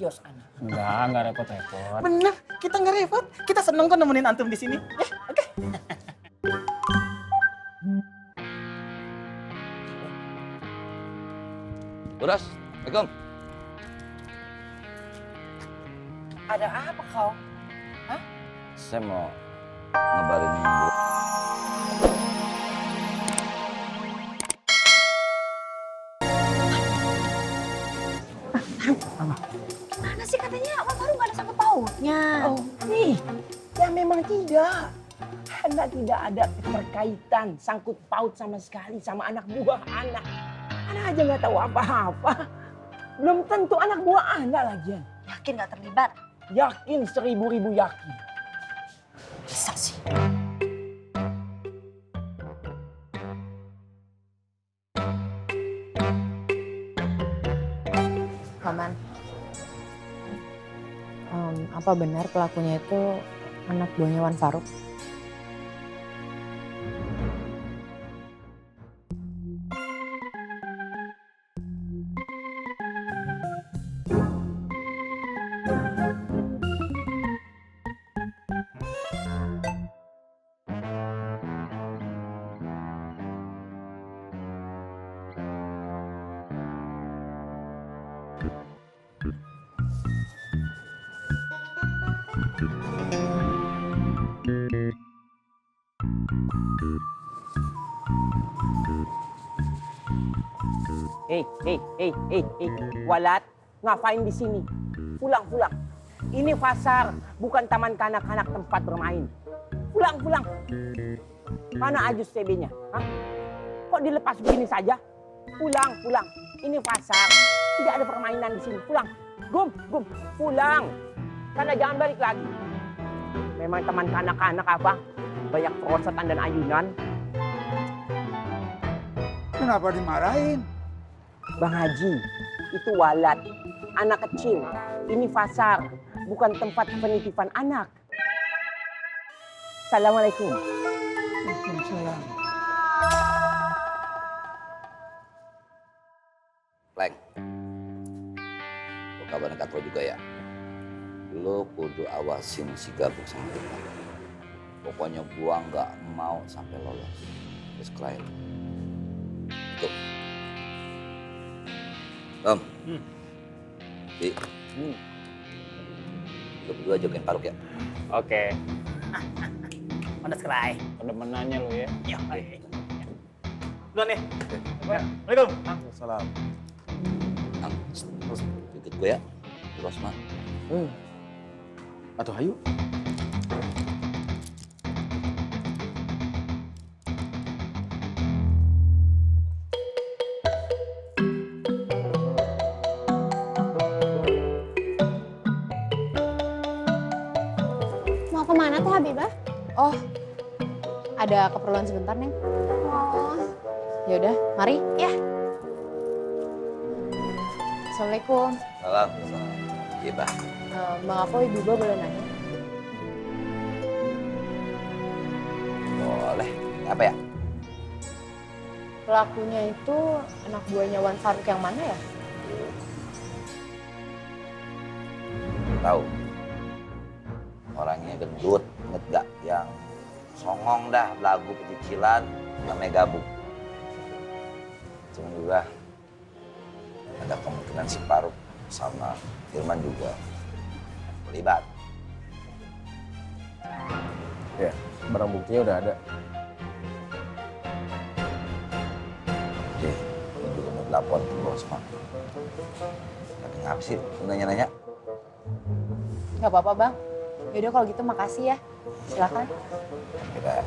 kios anak. Enggak repot-repot. Bener, kita nggak repot. Kita seneng kok nemenin antum di sini. Ya, oke. Buras, Assalamualaikum. Ada apa kau? Saya mau ngabarin Bu. Mana sih katanya Wan Faru nggak ada sangkut pautnya? Oh, nih, ya memang tidak. Anda tidak ada keterkaitan sangkut paut sama sekali sama anak buah anak. Anda aja nggak tahu apa-apa. Belum tentu anak buah Anda lagian. Yakin nggak terlibat? Yakin 1000 yakin. Bisa sih. Paman, apa benar pelakunya itu anak buahnya Wan Faruk? Hei, Walat, ngapain di sini? Pulang. Ini pasar, bukan taman kanak-kanak tempat bermain. Pulang. Mana Ajus CB-nya? Hah? Kok dilepas begini saja? Pulang. Ini pasar, tidak ada permainan di sini. Pulang. Gum, pulang. Karena jangan balik lagi. Memang taman kanak-kanak apa? Banyak perosotan dan ayunan. Kenapa dimarahin? Bang Haji, itu Walat, anak kecil. Ini pasar, bukan tempat penitipan anak. Assalamualaikum. Waalaikumsalam. Leng. Lu kabarin Katro juga ya. Lu kudu awasin si Gabuk sama kita. Pokoknya gua nggak mau sampai lolos. Terus klien. Itu. Om. Di. Lu berdua jagain Faruk ya. Oke. Mana sekerai? Udah menanya lu ya. Ya, duluan nih. Assalamualaikum. Salam. Ang, terus ikut gue ya. Terus mah. Atau ayo. Mau kemana tuh Habibah? Oh, ada keperluan sebentar, Neng. Oh, Yaudah, mari. Ya. Assalamualaikum. Salam. Iya, Bah. Bang Apoy, Biba boleh nanya? Boleh. Apa ya? Pelakunya itu anak buahnya Wan Faruk yang mana ya? Tahu. Orangnya gendut, inget gak? Yang songong dah, belagu pecicilan, namanya Gabuk. Cuma juga ada kemungkinan si Faruk sama Firman juga terlibat. Ya, barang buktinya udah ada. Oke, ini juga mau lapor ke bos mah. Tapi ngapa sih nanya-nanya? Gak apa-apa, Bang. Yaudah kalau gitu makasih ya. Silakan. Kirain.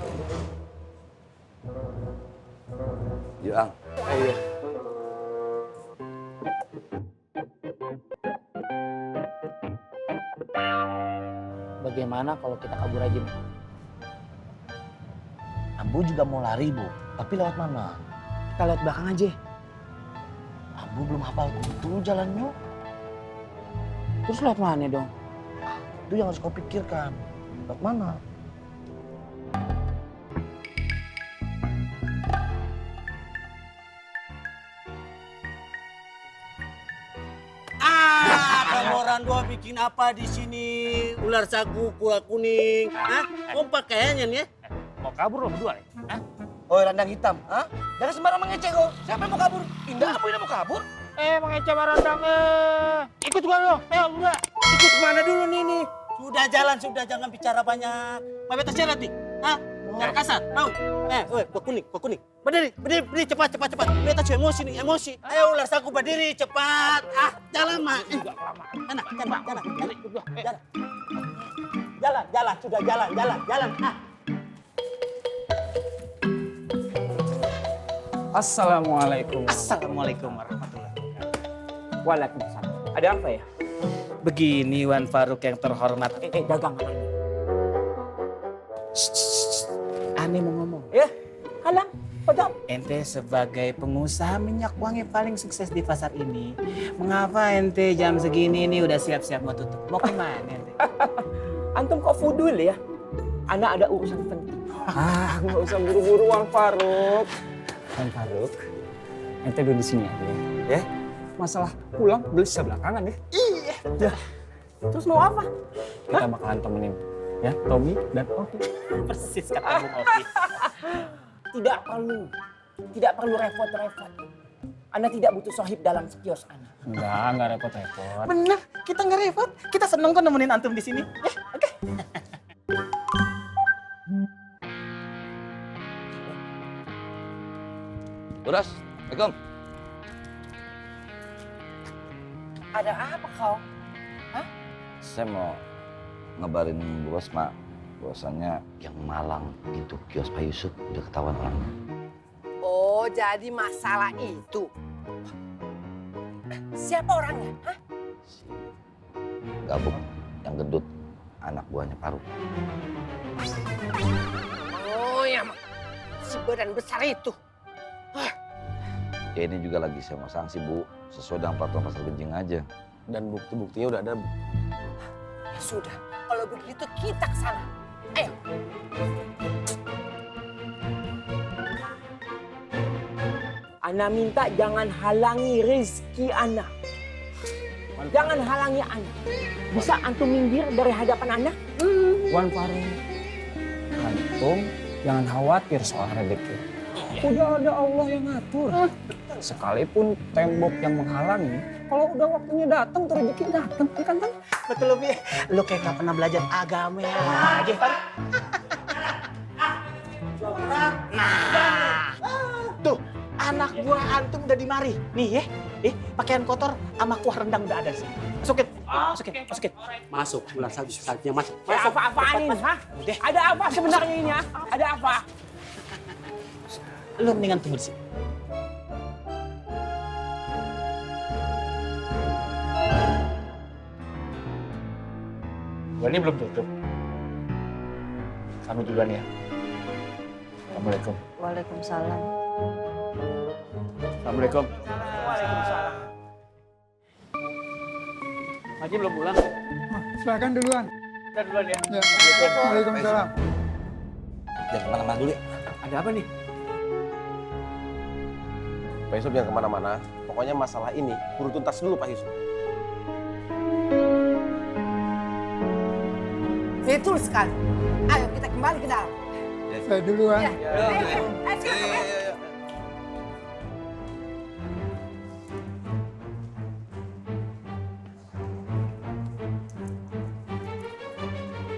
Yuk, Ang. Iya. Bagaimana kalau kita kabur aja? Ambu juga mau lari, Bu. Tapi lewat mana? Kita lewat belakang aja. Ambu belum hafal betul jalannya. Terus lewat mana dong? Itu yang harus kau pikirkan. Lewat mana? Kalian dua bikin apa di sini? Ular sagu, kuah kuning. Hah? Kompak kayaknya nih ya? Mau kabur lo berdua nih? Hah? Oh, randang hitam. Hah? Jangan sembarang mengecek kok. Siapa yang mau kabur? Indah, kamu ini mau kabur? Mengeca marandang ikut gua lo, ayo berdua. Ikut kemana dulu nih? Sudah jalan, sudah jangan bicara banyak. Mau beta syarat nih? Hah? Jangan kasar, tahu? Kuah kuning. Berdiri, cepat. Beta cuy emosi nih, emosi. Ayo ular sagu berdiri, cepat. Jalan mah. Jalan, sudah jalan. Assalamualaikum. Assalamualaikum warahmatullahi wabarakatuh. Waalaikumsalam. Ada apa ya? Begini Wan Faruk yang terhormat. Dagang apa? Aneh mau ngomong. Halang. Padahal. Ente sebagai pengusaha minyak wangi paling sukses di pasar ini, mengapa ente jam segini ini udah siap-siap mau tutup? Mau kemana ente? Antum kok fudul ya? Ana ada urusan penting. Nggak usah buru-buru Wan Faruk. Wan Faruk, ente duduk di sini aja ya. Masalah pulang beli sebelakangan ya. Iya. Terus mau apa? Kita bakalan temenin ya, Tommy dan Oki. Persis kata Bung Oki. Tidak perlu repot-repot. Anda tidak butuh sohib dalam kios Anda. Enggak repot-repot. Bener, kita nggak repot. Kita seneng kok nemenin antum di sini. Oke. Buras, Assalamualaikum. Ada apa kau? Saya mau ngabarin bos, Mak. Bahwasannya yang malang pintu kios Pak Yusuf udah ketahuan orangnya. Oh, jadi masalah itu. Siapa orangnya? Hah? Si Gabuk yang gendut, anak buahnya Faruk. Oh ya, si badan besar itu. Ya ini juga lagi saya mau sanksi, Bu. Sesuai dengan peraturan pasar genjing aja. Dan bukti-buktinya udah ada, Bu. Ya sudah, kalau begitu kita ke sana. Ayo. Ana minta jangan halangi rezeki Ana. Jangan halangi Ana. Bisa antum minggir dari hadapan Ana? Wan Faruk, antum jangan khawatir soal rezeki. Udah ada Allah yang ngatur. Sekalipun tembok yang menghalangi, kalau udah waktunya datang tuh rezeki datang, kan Bang? Betul lu, Bi. Lu kayak gak pernah belajar agama aja, Pak. Nah, tuh anak buah antum udah dimari. Nih ya, pakaian kotor sama kuah rendang udah ada sih. Masukin. Masuk, ular sagu saatnya masuk. Apa-apaan ini? Hah? Ada apa sebenarnya ini? Ha? Ada apa? Lu mendingan tunggu di sini. Gua ini belum tutup. Kami duluan ya. Assalamualaikum. Waalaikumsalam. Assalamualaikum. Waalaikumsalam. Haji belum pulang? Silakan duluan. Kita duluan ya. Ya. Waalaikumsalam. Jangan kemana-mana dulu ya. Ada apa nih? Pak Yusuf jangan kemana-mana. Pokoknya masalah ini kudu tuntas dulu Pak Yusuf. Betul sekali. Ayo kita kembali ke dalam. Saya duluan. Ayo, sekarang.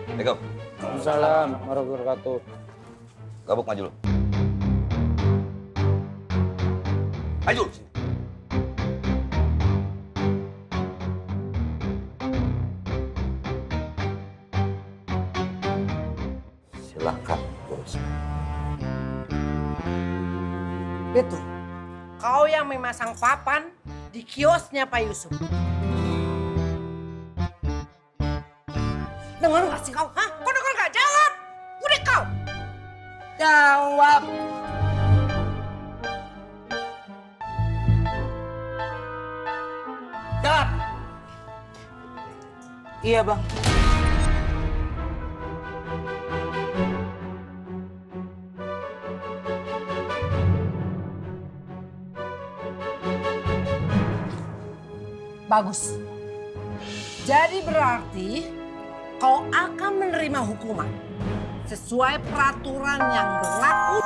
Assalamualaikum. Waalaikumsalam warahmatullahi wabarakatuh. Gabuk maju lu. Maju sini. Silakan, Bos. Betul. Kau yang memasang papan di kiosnya Pak Yusuf. Dengar nggak sih kau? Hah? Kau dengar nggak? Jawab. Udah kau. Jawab. Jawab. Iya, Bang. Bagus. Jadi berarti kau akan menerima hukuman sesuai peraturan yang berlaku.